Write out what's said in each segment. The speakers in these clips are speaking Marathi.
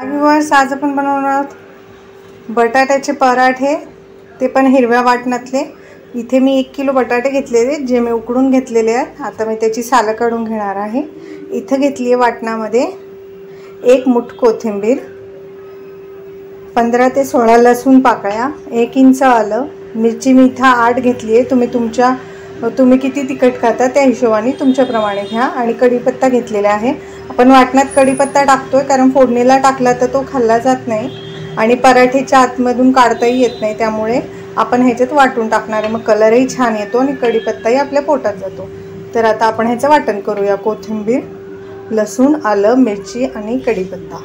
व्यूअर्स, आज आपण बनवणार आहोत बटाट्याचे पराठे, ते पण हिरव्या वाटणातले। इथे मी 1 किलो बटाटे घेतलेले जे मी उकडून घेतलेले आहेत। आता मी त्याची सालं काढून घेणार आहे। इथे घेतली आहे वाटणामध्ये 1 मूठ कोथिंबीर, 15 ते 16 लसूण पाकळ्या, 1 इंच आलं, मिरची मी इथे 8 घेतली आहे। तुम्ही किती तिखट खाता त्या हिशोबाने तुमच्याप्रमाणे घ्या। आणि कढीपत्ता घेतलेला आहे। आपण वाटणात कढीपत्ता टाकतोय कारण फोडणीला टाकला तर तो खाल्ला जात नाही आणि पराठेच्या आतमधून काढताही येत नाही, त्यामुळे आपण ह्याच्यात वाटून टाकणार आहे। मग कलरही छान येतो आणि कढीपत्ताही आपल्या पोटात जातो। तर आता आपण ह्याचं वाटण करूया। कोथिंबीर, लसूण, आलं, मिरची आणि कढीपत्ता।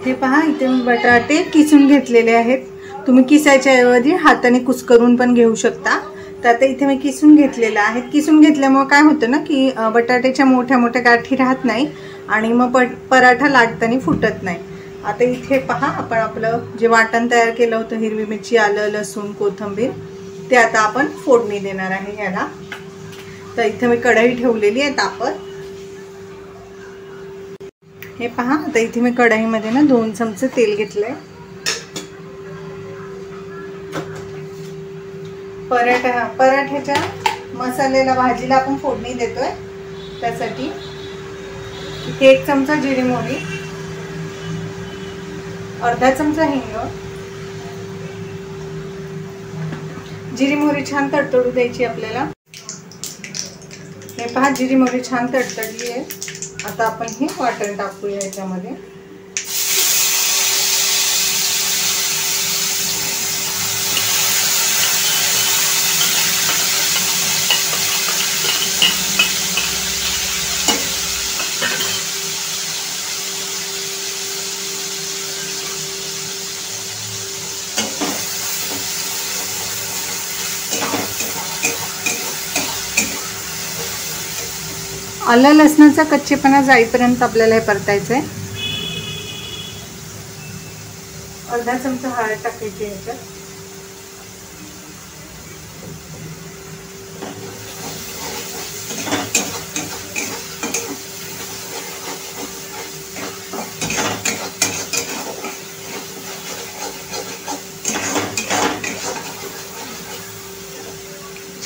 हे पहा, इथे मी बटाटे किसून घेतलेले आहेत। तुम्ही किसायच्या ऐवजी हाताने कुस्करून पण घेऊ शकता। तर आता इथे मी किसून घेतलेलं आहे। किसून घेतल्यामुळे काय होतं ना की बटाट्याच्या मोठ्या मोठ्या गाठी राहत नाही आणि मग पराठा लाटताना फुटत नाही। आता इथे पहा, आपण आपलं जे वाटण तयार केलं होतं, हिरवी मिरची, आलं, लसूण, कोथिंबीर, ते आता आपण फोडणी देणार आहे याला। तर इथे मी कढई ठेवलेली आहे तापत। हे पहा, आता इथे मी कढईमध्ये ना 2 चमचे तेल घेतलंय। पराठ्याच्या मसाल्याला, भाजीला आपण फोडणी देतोय त्यासाठी इथे 1 चमचा जिरी मोहरी, अर्धा चमचा हिंग। जिरी मोहरी छान तडतडू द्यायची आपल्याला। हे पहा, जिरी मोहरी छान तडतडली आहे। आता आपण हे वाटण टाकूया याच्यामध्ये। आलं लसणाचा कच्चेपणा जाईपर्यंत आपल्याला हे परतायचं आहे। अर्धा चमचा हळद टाकायची याच्यात।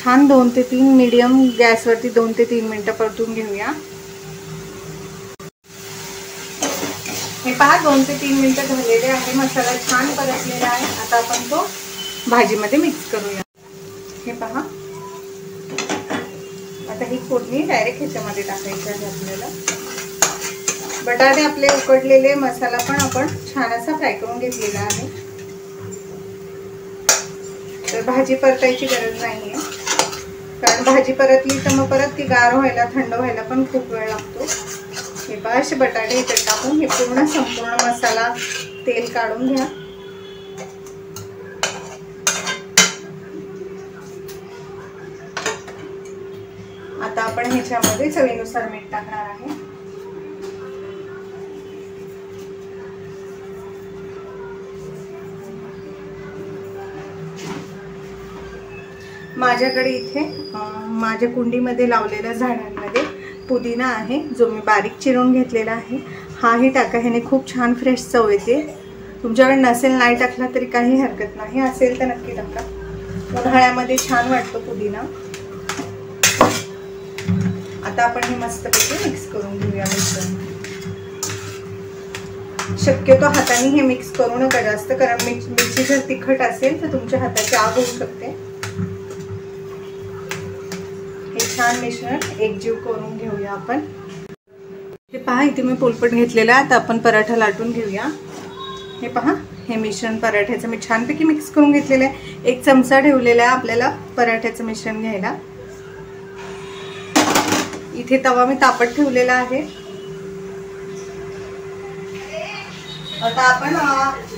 छान 2 ते 3 मीडियम गॅसवरती 2 ते 3 मिनिटं परतून घेऊया। हे पहा, 2 ते 3 मिनिटं झालेले आहे। मसाला छान परतलेला आहे। आता आपण तो भाजीमध्ये मिक्स करूया। हे पहा, आता ही फोडणी डायरेक्ट ह्याच्यामध्ये टाकायची आहे आपल्याला। बटाटे आपले उकडलेले, मसाला पण आपण छान असा फ्राय करून घेतलेला आहे। तर भाजी परतायची गरज नाहीये, कारण भाजी परतली तर मग परत ती गार व्हायला, थंड व्हायला पण खूप वेळ लागतो। हे पहा, असे बटाटे इथे टाकून हे संपूर्ण मसाला तेल काढून घ्या। आता आपण ह्याच्यामध्ये चवीनुसार मीठ टाकणार आहे। माझ्याकडे इथे माझ्या कुंडीमध्ये लावलेल्या झाडांमध्ये पुदिना आहे, जो मी बारीक चिरून घेतलेला आहे। हाही टाका, ह्याने खूप छान फ्रेश चव येते। तुमच्याकडे नसेल, नाही टाकला तरी काही हरकत नाही, असेल तर नक्की टाका। उन्हाळ्यामध्ये छान वाटतो पुदिना। आता आपण हे मस्तपैकी मिक्स करून घेऊया मिश्रण। शक्यतो हाताने हे मिक्स करू नका जास्त, कारण मिरची जर तिखट असेल तर तुमच्या हाताची आग होऊ शकते। हे छान मिश्रण एकजीव करून घेऊया आपण। हे पहा, इथे मी पोलपट घेतलेला आहे। आता आपण पराठा लाटून घेऊया। हे पहा, हे मिश्रण पराठ्याचं मी छानपैकी मिक्स करून घेतलेलं आहे। 1 चमचा ठेवलेला आहे आपल्याला पराठ्याचं मिश्रण घ्यायला। इथे तवा मी तापत ठेवलेला आहे। आता आपण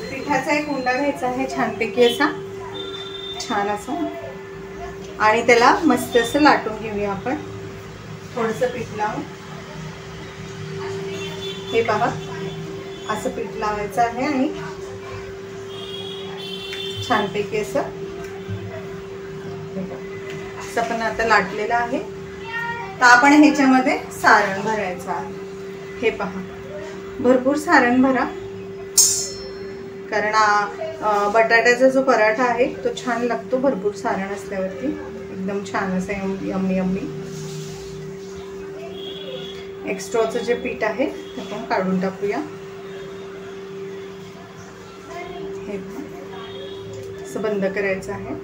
पिठाचा एक उंडा घ्यायचा आहे, छानपैकी असा, छान असा, आणि त्याला मस्त असं लाटून घेऊया आपण थोडंसं पीठ लावून। हे पहा, असं पीठ लावायचं आहे आणि छानपैकी असं पण आता लाटलेलं आहे। तर आपण ह्याच्यामध्ये सारण भरायचं आहे। हे पहा, भरपूर सारण भरा, कारण बटाट्याचा जो पराठा आहे तो छान लागतो भरपूर सारण असल्यावरती, एकदम छान असं यम्मी यम्मी. एक्स्ट्राचं जे पीठ आहे ते आपण काढून टाकूया. हे असं बंद करायचं आहे.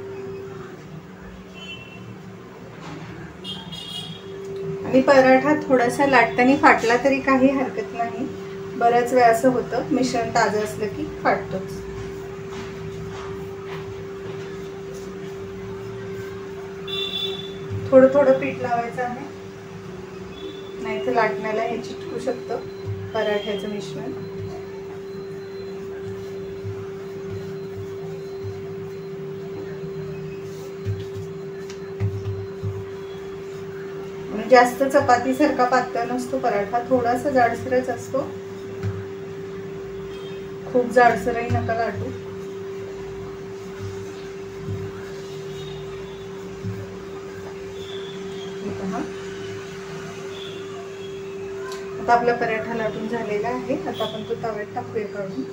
आणि पराठा थोडासा लाटताना फाटला तरी काही हरकत नाही. बऱ्याच वेळा असं होतं, मिश्रण ताजं असलं की फाटतोच. थोडं थोडं पीठ लावायचं आहे, नाही तर लाटण्याला हे चिटकू शकतं पराठ्याचं मिश्रण. जास्त चपातीसारखा पातळ नसतो पराठा, थोडासा जाडसरच असतो. खूप जाडसरही नका लाटू. आता आपला पराठा लाटून झालेला आहे. आता आपण तो तव्यात टाकूया काढून.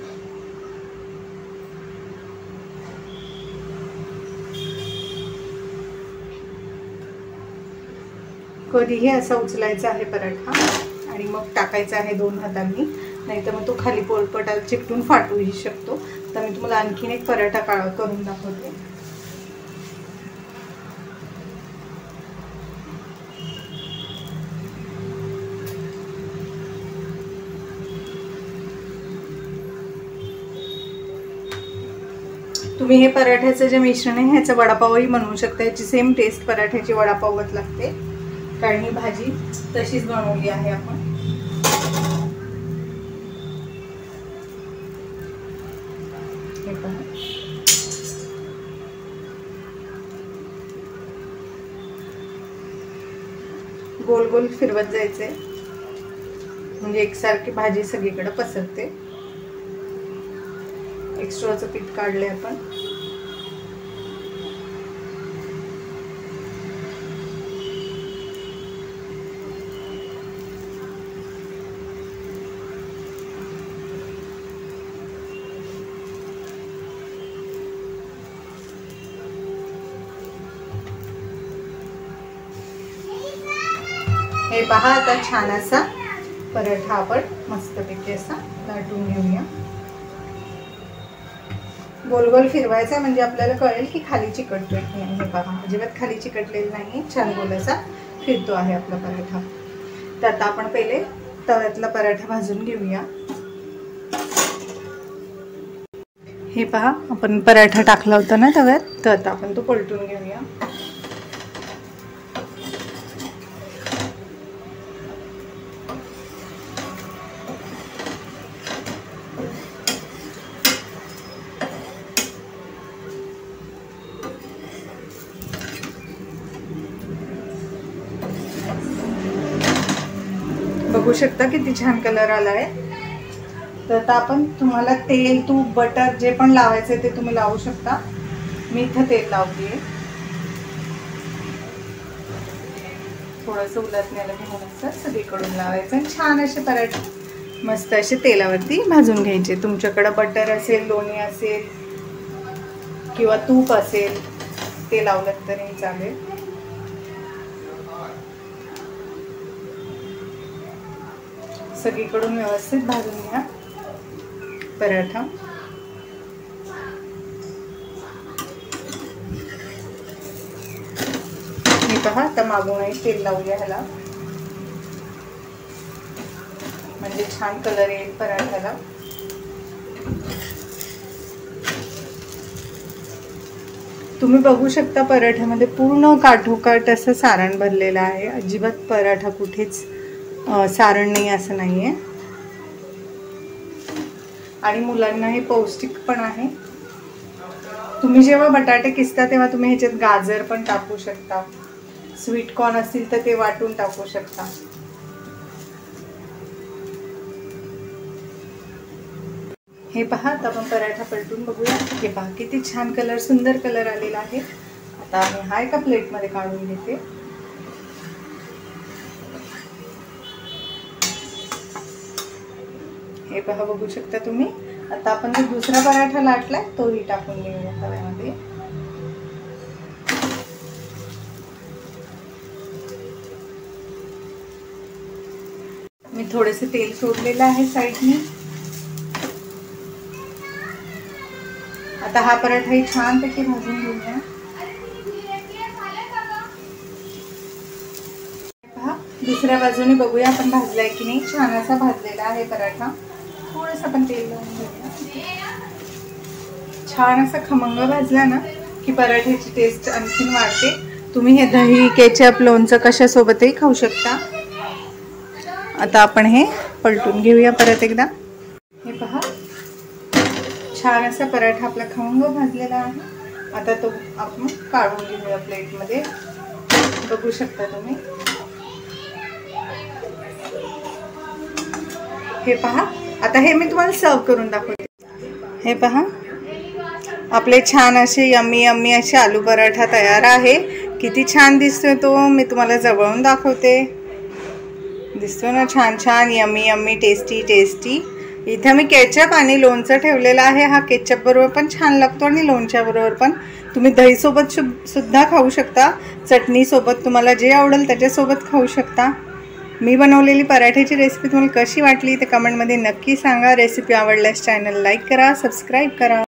कधीही असा उचलायचा आहे पराठा आणि मग टाकायचा आहे 2 हातांनी, नाहीतर मग तो खाली पोळपटाला चिकटून फाटूही शकतो. तर मी तुम्हाला आणखीन एक पराठा करून दाखवते. तुम्ही हे पराठ्याचं जे मिश्रण आहे ह्याचं वडापावही बनवू शकता. याची सेम टेस्ट पराठ्याची वडापावच लागते, कारण ही भाजी तशीच बनवली आहे आपण. हे पहा, गोल गोल फिरवत जायचंय म्हणजे एकसारखी भाजी सगळीकडे पसरते. एक्स्ट्राचं पीठ काढले आपण. हे पहा, आता छान असा पराठा आपण मस्तपैकी असा लाटून घेऊया. गोल गोल फिरवायचा म्हणजे आपल्याला कळेल की खाली चिकटतोय की नाही. हे पहा, अजिबात खाली चिकटलेलं नाही, छान गोल असा फिरतो आहे आपला पराठा. तर आता आपण पहिले तव्यातला पराठा भाजून घेऊया. हे पहा, आपण पराठा टाकला होता ना तव्यात, तर आता आपण तो पलटून घेऊया. बघू शकता किती छान कलर आलाय. तर आता आपण, तुम्हाला तेल तूप बटर जे पण लावायचं ते तुम्ही लावू शकता. मी इथं तेल लावते. थोडंसं उलटण्याला घेऊन असं सगळीकडून लावायचं आणि छान असे पराठे मस्त असे तेलावरती भाजून घ्यायचे. तुमच्याकडे बटर असेल, लोणी असेल किंवा तूप असेल ते लावलं तरी चालेल. सगळीकडून व्यवस्थित भाजून घ्या पराठा. हे पहा, आता मागूनही तेल लावूया ह्याला, म्हणजे छान कलर येईल पराठ्याला. तुम्ही बघू शकता पराठ्यामध्ये पूर्ण काठोकाठ असं सारण भरलेलं आहे. अजिबात पराठा कुठेच सारण नाही असं नाही आहे. आणि मुलांना हे पौष्टिक पण आहे. तुम्ही जेव्हा बटाटे किसता तेव्हा तुम्ही ह्याच्यात गाजर पण टाकू शकता. स्वीट कॉर्न असतील तर ते वाटून टाकू शकता. हे पहा, आता आपण पराठा पलटून बघूया. हे पहा किती छान कलर, सुंदर कलर आलेला आहे. आता मी हा एका प्लेटमध्ये काढून घेते. हे पहा, बघू शकता तुम्ही। आता आपण जो दुसरा पराठा लाटलाय तोही टाकून घेऊया तव्यामध्ये। मी थोडेसे तेल सोडलेलं आहे साईडने। आता हा पराठाही छानपैकी भाजून घेऊया। पहा, दुसऱ्या बाजूने बघूया आपण भाजलाय की नाही। छान असा भाजलेला आहे पराठा। थोडंसं पण तेल लावून घेऊया। छान असा खमंग भाजला ना की पराठ्याची टेस्ट आणखीन वाढते। तुम्ही हे दही, केचप, लोणचं कशासोबतही खाऊ शकता। आता आपण हे पलटून घेऊया परत एकदा। हे पहा, छान असा पराठा आपला खमंग भाजलेला आहे। आता तो आपण काढून घेऊया प्लेटमध्ये। बघू शकता तुम्ही। हे पहा, आता हे मी तुम्हाला सर्व करून दाखवते। हे पहा, आपले छान असे यम्मी यम्मी असे आलू पराठा तयार आहे। किती छान दिसतोय तो, मी तुम्हाला जवळून दाखवते। दिसतो ना छान छान, यम्मी यम्मी, टेस्टी टेस्टी। इथे मी केचप आणि लोणचं ठेवलेलं आहे। हा केचप बरोबर पण छान लागतो आणि लोणच्या बरोबर पण। तुम्ही दही सोबत सुद्धा खाऊ शकता, चटणी सोबत, तुम्हाला जे आवडेल त्याच्यासोबत खाऊ शकता। मी बनवलेली पराठ्याची रेसिपी तुम्हाला कशी वाटली ते कमेंटमध्ये नक्की सांगा। रेसिपी आवडल्यास चॅनल लाईक करा, सबस्क्राईब करा।